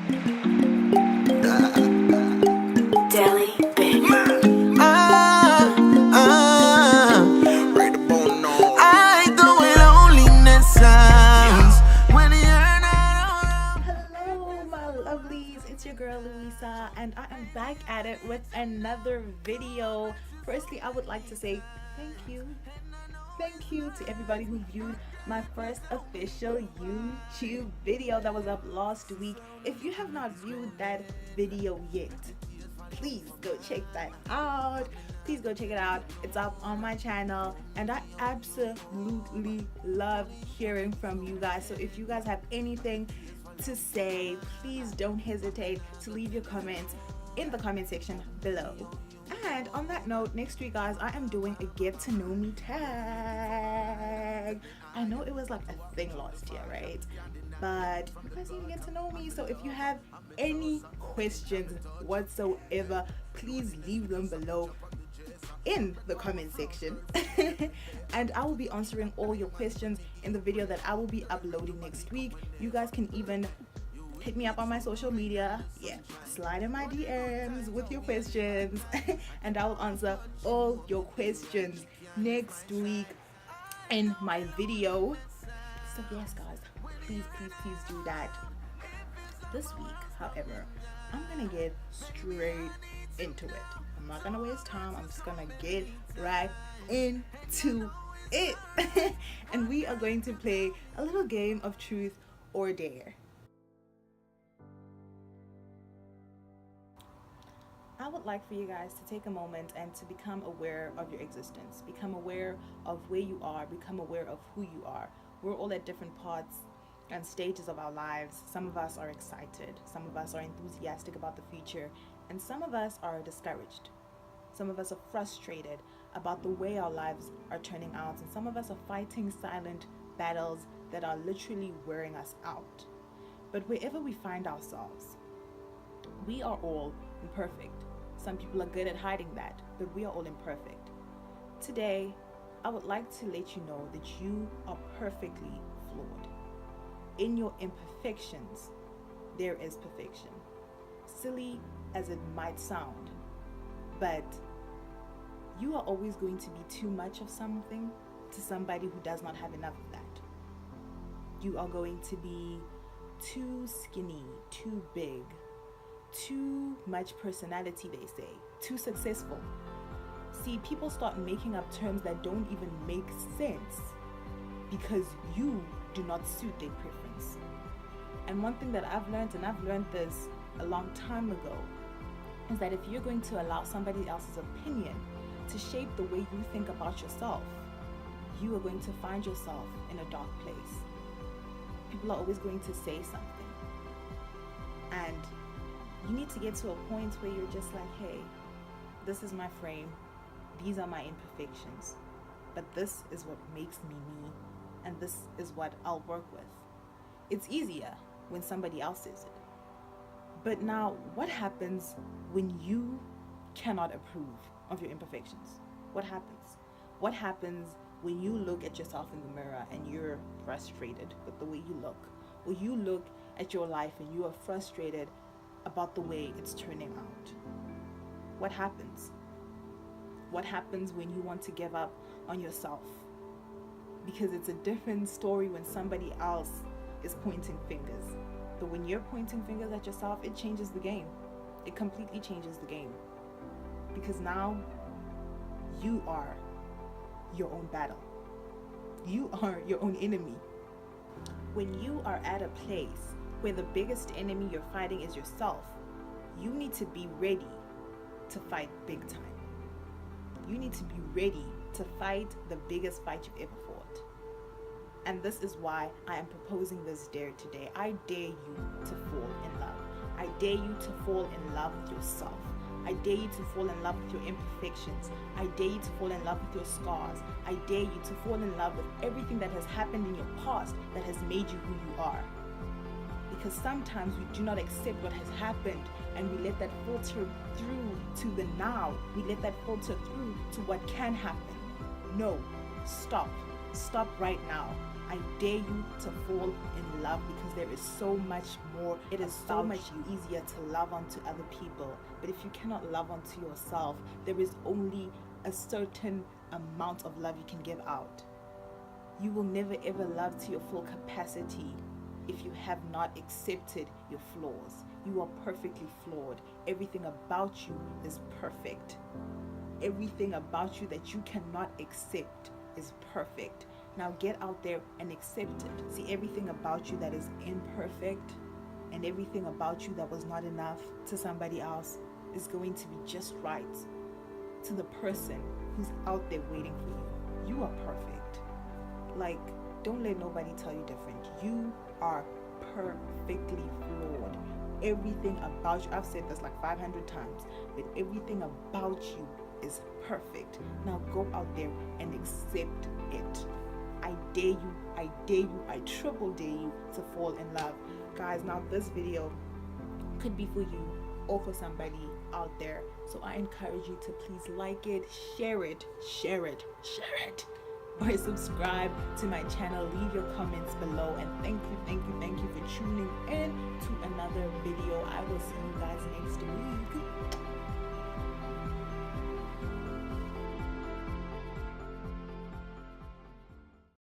Daily Big. I like the way loneliness sounds when you're not around. Hello, my lovelies. It's your girl Louisah, and I am back at it with another video. Firstly, I would like to say thank you. Thank you to everybody who viewed my first official YouTube video that was up last week. If you have not viewed that video yet, please go check that out. Please go check it out. It's up on my channel, and I absolutely love hearing from you guys. So if you guys have anything to say, please don't hesitate to leave your comments in the comment section below. And on that note, next week, guys, I am doing a get to know me tag. I know it was like a thing last year, right? But you guys need to get to know me. So if you have any questions whatsoever, please leave them below in the comment section. And I will be answering all your questions in the video that I will be uploading next week. You guys can even hit me up on my social media. Slide in my DMs with your questions and I will answer all your questions next week in my video. So yes, guys, please do that. This week, however, I'm gonna get straight into it. I'm not gonna waste time. I'm just gonna get right into it. And we are going to play a little game of truth or dare. I would like for you guys to take a moment and to become aware of your existence. Become aware of where you are. Become aware of who you are. We're all at different parts and stages of our lives. Some of us are excited. Some of us are enthusiastic about the future. And some of us are discouraged. Some of us are frustrated about the way our lives are turning out. And some of us are fighting silent battles that are literally wearing us out. But wherever we find ourselves, we are all imperfect. Some people are good at hiding that, but we are all imperfect. Today, I would like to let you know that you are perfectly flawed. In your imperfections, there is perfection. Silly as it might sound, but you are always going to be too much of something to somebody who does not have enough of that. You are going to be too skinny, too big, too much personality, they say, too successful. See, people start making up terms that don't even make sense because you do not suit their preference. And one thing that I've learned, and I've learned this a long time ago, is that if you're going to allow somebody else's opinion to shape the way you think about yourself, you are going to find yourself in a dark place. People are always going to say something, and you need to get to a point where you're just like, hey, this is my frame, these are my imperfections, but this is what makes me me, and this is what I'll work with. It's easier when somebody else says it. But now, what happens when you cannot approve of your imperfections? What happens? What happens when you look at yourself in the mirror and you're frustrated with the way you look? Or you look at your life and you are frustrated about the way it's turning out? What happens? What happens when you want to give up on yourself? Because it's a different story when somebody else is pointing fingers. But when you're pointing fingers at yourself, it changes the game. It completely changes the game. Because now you are your own battle. You are your own enemy. When you are at a place where the biggest enemy you're fighting is yourself, you need to be ready to fight big time. You need to be ready to fight the biggest fight you've ever fought. And this is why I am proposing this dare today. I dare you to fall in love. I dare you to fall in love with yourself. I dare you to fall in love with your imperfections. I dare you to fall in love with your scars. I dare you to fall in love with everything that has happened in your past that has made you who you are. Because sometimes we do not accept what has happened and we let that filter through to the now. We let that filter through to what can happen. No, stop. Stop right now. I dare you to fall in love, because there is so much more. It is so much easier to love onto other people. But if you cannot love onto yourself, there is only a certain amount of love you can give out. You will never ever love to your full capacity if you have not accepted your flaws. You are perfectly flawed. Everything about you is perfect. Everything about you that you cannot accept is perfect. Now get out there and accept it. See, everything about you that is imperfect and everything about you that was not enough to somebody else is going to be just right to the person who's out there waiting for you. You are perfect. Like, don't let nobody tell you different. You are perfectly flawed. Everything about you, I've said this like 500 times, but everything about you is perfect. Now go out there and accept it. I dare you, I dare you, I triple dare you to fall in love. Guys, now this video could be for you or for somebody out there. So I encourage you to please like it, share it, or subscribe to my channel. Leave your comments below, and thank you for tuning in to another video. I will see you guys next week.